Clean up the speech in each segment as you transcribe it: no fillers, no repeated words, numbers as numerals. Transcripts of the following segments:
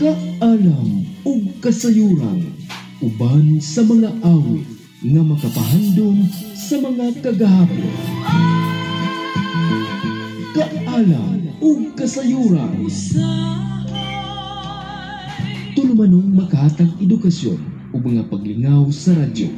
Kaalam ug kasayuran uban sa mga awit nga makapahandom sa mga kagahapon. Kaalam ug kasayuran tulumanong makahatag edukasyon ug mga paglingaw sa radyo,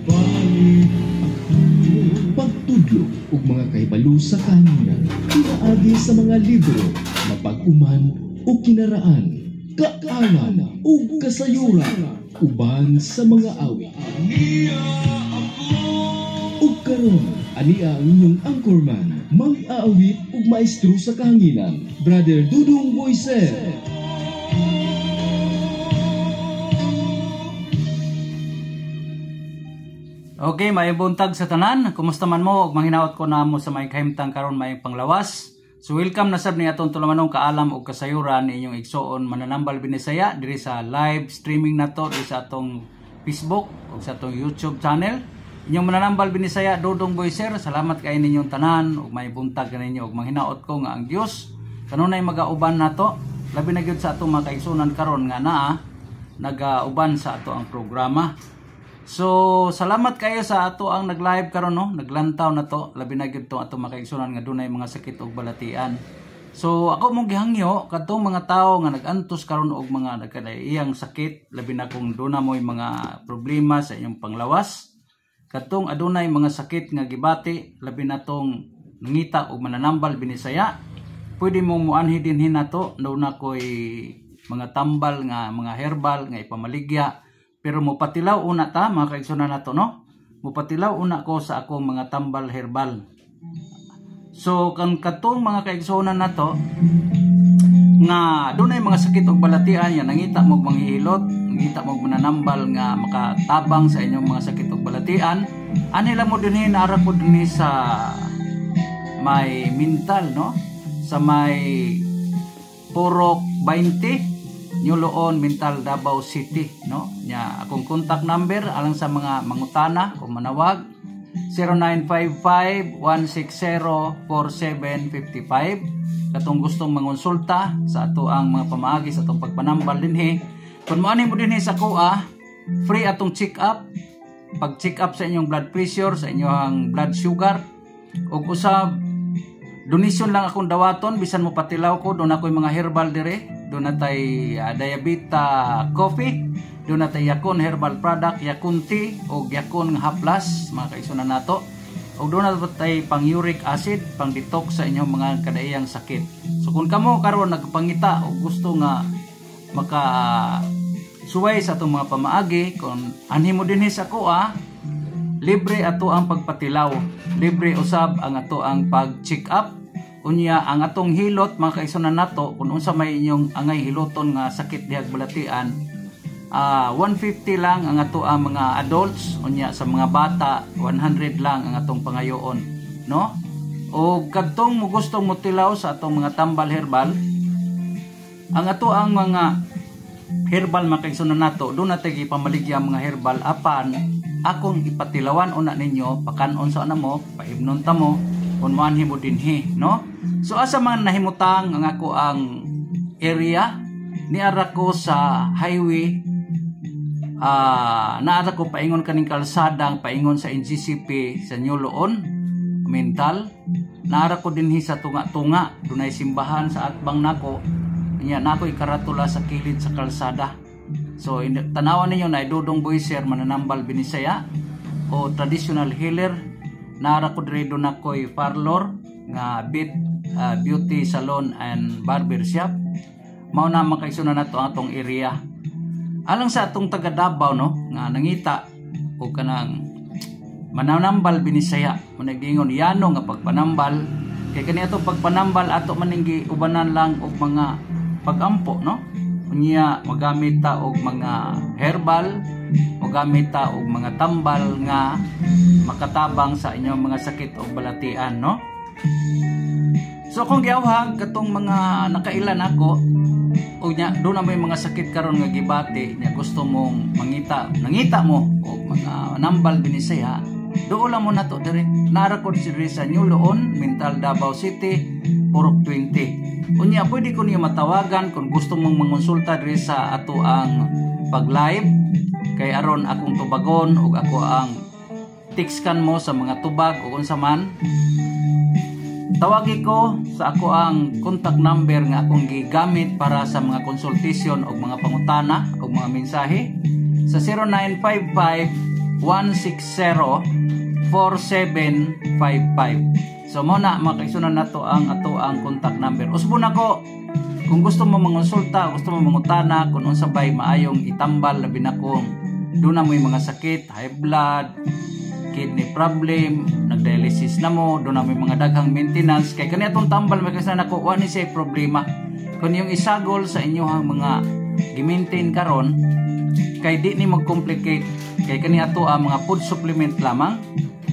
pagtudlo ug mga kahibalo sa kahanginan, pinaagi sa mga libro, mapag-uman o kinaraan. Kaalam ug kasayuran uban sa mga awit. Ug karon ani ang inyong anchorman, mag-aawit ug maestro sa kahanginan, Brother Dudong Boyser. Okay, may buntag sa tanan. Kumusta man mo? Ug manghinaot ko namo sa may kahimtang karon may panglawas. So welcome na sab ni atong tulumanong kaalam ug kasayuran inyong igsoon mananambal binisaya diri sa live streaming nato diri sa atong Facebook ug sa atong YouTube channel. Inyong mananambal binisaya Dudong Boyser. Salamat kay ninyong tanan ug may buntag kaninyo ug manghinaot ko nga ang Dios kanunay magauban nato labi na gyud sa atong mga kaigsunan karon nga naa nagauban sa ato ang programa. So salamat kayo sa ato ang nag-live karon no, naglantaw na to labi na gyud to ato makaigsunan nga dunay mga sakit ug balatian. So ako mong gihangyo kadtong mga tawo nga nag-antos karon og mga nagkadaiyang sakit labi na kung duna moy mga problema sa inyong panglawas. Kadtong adunay mga sakit nga gibati labi na tong nangita og mananambal binisaya. Pwede mo muanhi dinhin nato no na koy mga tambal nga mga herbal nga ipamaligya. Pero mupatilaw una ta mga kaigsunan nato no. Mupatilaw una ko sa akong mga tambal herbal. So kan katong mga kaigsunan nato nga dunay mga sakit og balatian yan nangita mo manghihilot, nangita mo mananambal nga makatabang sa inyong mga sakit og balatian. Anila mo dinhi ara ko dinhi sa may mental no, sa may Purok 20 Nyuloon, Mental, Davao City no. Nya akong contact number alang sa mga mangutana o manawag 0955-160-4755 katong gustong mangonsulta sa ato ang mga pamaagi sa atong pagpanambal dinhi. Kung moani mo dinhi sa kuha, free atong check up, pag check up sa inyong blood pressure, sa inyong blood sugar ug usab donation lang akong dawaton bisan mo patilaw ko doon ako'y mga herbal dire. Doon natay Diabeta Coffee, doon natay Yakon Herbal Product, Yakon Tea o Yakon Haplas, mga kaigsunan nato. O doon natay pang uric acid, pang detox sa inyong mga kadaiyang sakit. So kung kamo karon nagpangita o gusto nga maka suway sa atong mga pamaagi, kung anhi mo dinhi sa kuha, libre ato ang pagpatilaw, libre usab ang ato ang pag-check up. Unya ang atong hilot mga kaigsunan nato kung unsa may inyong angay hiloton nga sakit dihag balatian, 150 lang ang ato ang mga adults, unya sa mga bata 100 lang ang atong pangayoon no. O kadtong mo gustong motilaw sa atong mga tambal herbal, ang ato ang mga herbal mga kaigsunan nato do natay gipamaligya mga herbal apan akong ipatilawan una ninyo pakanon sa anamo paimnon ta mo kung manhi mo dinhi no. So asa man nahimutang ang ako ang area niara ko sa highway, naara ko paingon kaning kalsadang paingon sa NGCP sa Nyuloon Mental, naara ko dinhi sa tunga-tunga dunay simbahan sa atbang nako nya nako ikaratula sa kilid sa kalsada. So tanawan ninyo na Dudong Boyser mananambal binisaya o traditional healer. Naara ko diri do nakoy parlor nga beauty salon and barber shop. Mao na makaigsunan nato ang atong area. Alang sa atong taga Davao no nga nangita o kanang mananambal binisaya mo nagingon yano nga pagpanambal kay kani atong pagpanambal ato maninggi ubanan lang og mga pagampo no. Unya magamit ta og mga herbal, magamit ta og mga tambal nga makatabang sa inyong mga sakit o balatian no. So kung giawhag katong mga nakailan ako o nya do na may mga sakit karon nga gibati nya gusto mong nangita mo og mga nambal binisaya, do lang mo nato dire. Nara ko diri sa Nyuloon Mental, Davao City. Purok 20. Unya pwede ko niyo matawagan kung gusto mong mangonsulta diri sa ato ang pag-live kay aron akong tubagon ug ako ang text-kan mo sa mga tubag o unsa man. Tawagi ko sa ako ang contact number nga akong gigamit para sa mga consultation o mga pangutana o mga mensahe sa 0955-160-4755. So muna makaisunan nato ang ato ang contact number. Usbon ako kung gusto mo mangonsulta, gusto mo mangutana kung unsa bay maayong itambal labi na kung doon na mo mga sakit, high blood, kidney problem, nagdialysis na mo, doon na may mga daghang maintenance kay kani atong tambal may kasi nako wani say problema kun yung isagol sa inyohang mga gi-maintain karon kay di ni mag-complicate kay kani ato ang mga food supplement lamang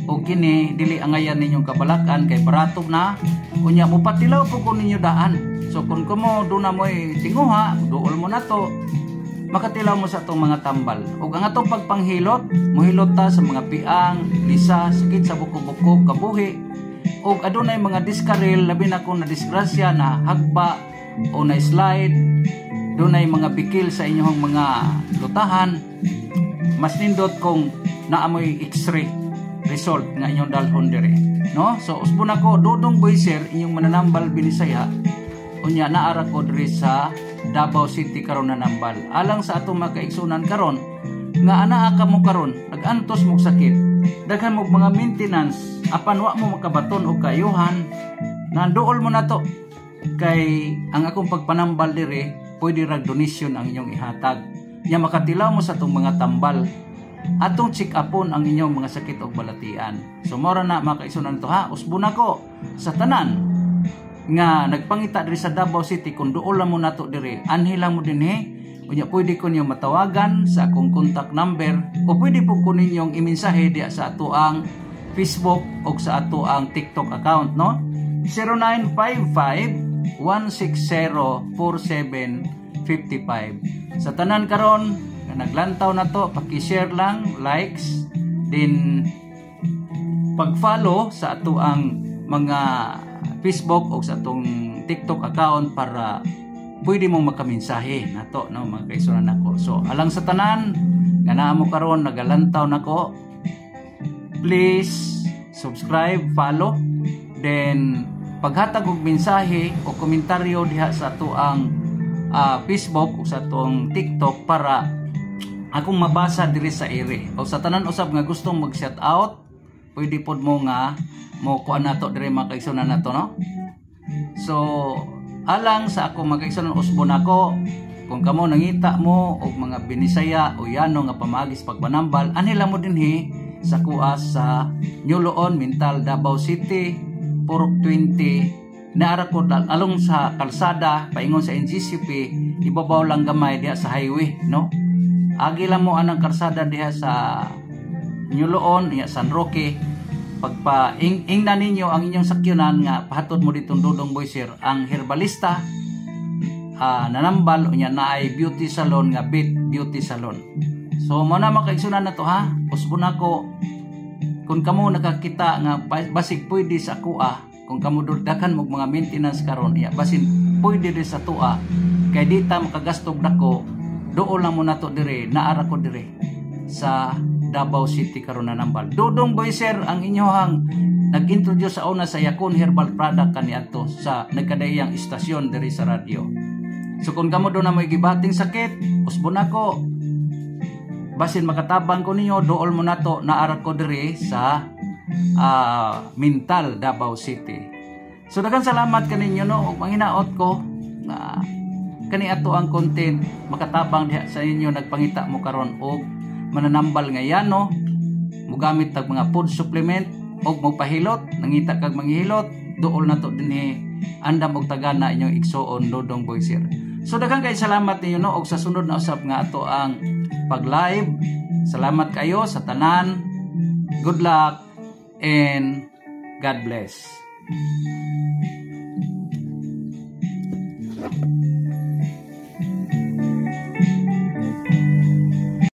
o kini dili angayan ninyong kabalakan kay barato na unya mo patilaw po kun ninyo daan. So kung kumo doon na mo tinguha, duol mo na to makatilaw mo sa atong mga tambal. Ug ang atong pagpanghilot, muhilot ta sa mga piang, lisa, sakit sa buko-buko, kabuhi. Ug adunay mga diskaril labi na kung na disgrasya na hagba o na slide. Dunay mga bikil sa inyong mga lutahan. Mas nindot kung naamoy X-ray result nga inyong dalhon dire. No? So usbon ako Dodong Boyser inyong mananambal Binisaya. Unya naara ko diri sa Davao City karon na nambal. Alang sa atong makaigsunan karon nga anaa ka mo karon nagantos mo sakit. Daghan mo mga maintenance apan wa mo makabaton og kayuhan. Nanduol mo na to. Kay ang akong pagpanambal dire pwede rag donation ang inyong ihatag. Nya makatilaw mo sa atong mga tambal. Atong check upon ang inyong mga sakit o balatian. So mora na makaisunan to ha. Usbon ako sa tanan nga nagpangita diri sa Davao City kung duol mo nato diri anhila mo dinhi unya pwede ko niyo matawagan sa akong contact number o pwede po ko ninyong imensahe diya sa ato ang Facebook o sa ato ang TikTok account no 0955-160-4755. Sa tanan karon nga naglantaw na to paki-share lang, likes, din pag-follow sa ato ang mga Facebook o sa atong TikTok account para pwede mong makaminsahe nato no mga kaisunan nako. So alang sa tanan nga naa mo karon nagalantaw nako, please subscribe, follow, then paghatag og mensahe o komentaryo diha sa ato ang Facebook o sa atong TikTok para akong mabasa diri sa ere. O sa tanan usab nga gustong mag-shout out, pwede pod mo nga mo kuan nato dire mga kaigsunan nato no. So alang sa ako mga kaigsunan usbon ako kung kamo nangita mo og mga Binisaya o Yano nga pamagis pagpanambal anila mo dinhi sa kuas sa Nyuloon Mental Davao City Purok 20 naara ko along sa kalsada paingon sa NGCP ibabaw lang gamay diha sa highway no. Agi lang mo anang kalsada diha sa Nyuloon ya San Roque. Pagpa-ingnan ninyo ang inyong sakyanan nga pahatod mo ditong Dodong Boyser ang herbalista nanambal unya na ay beauty salon nga Bit Beauty Salon. So mo na makaigsunan na to ha. Usbon ako kung kamo nakakita nga basig pwede sa kuha kung kamo daghan mo mga maintenance karon ya basin pwede di sa tuwa kay di ta makagastog dako dool lang mo nato dire naara ko dire sa Davao City karon na nambal. Dodong Boyser ang inyohang nag-introduce sa una sa Yakon Herbal Product kaniadto sa nagkadaiyang istasyon diri sa radyo. So kung kamo do na may gibating sakit, usbon ako. Basin makatabang ko ninyo, dool mo nato naara ko diri sa Mental Davao City. So daghang salamat kaninyo no ug manghinaot ko na kani ato ang content makatabang diha sa inyo nagpangita mo karon og mananambal nga Yano mugamit tag mga food supplement og magpahilot nangita kag manghilot duol na to dinhi andam og tagana inyong igsuon Dodong Boyser. So daghang kay salamat ninyo no og sa sunod na usab nga ato ang pag-live. Salamat kayo sa tanan. Good luck and God bless.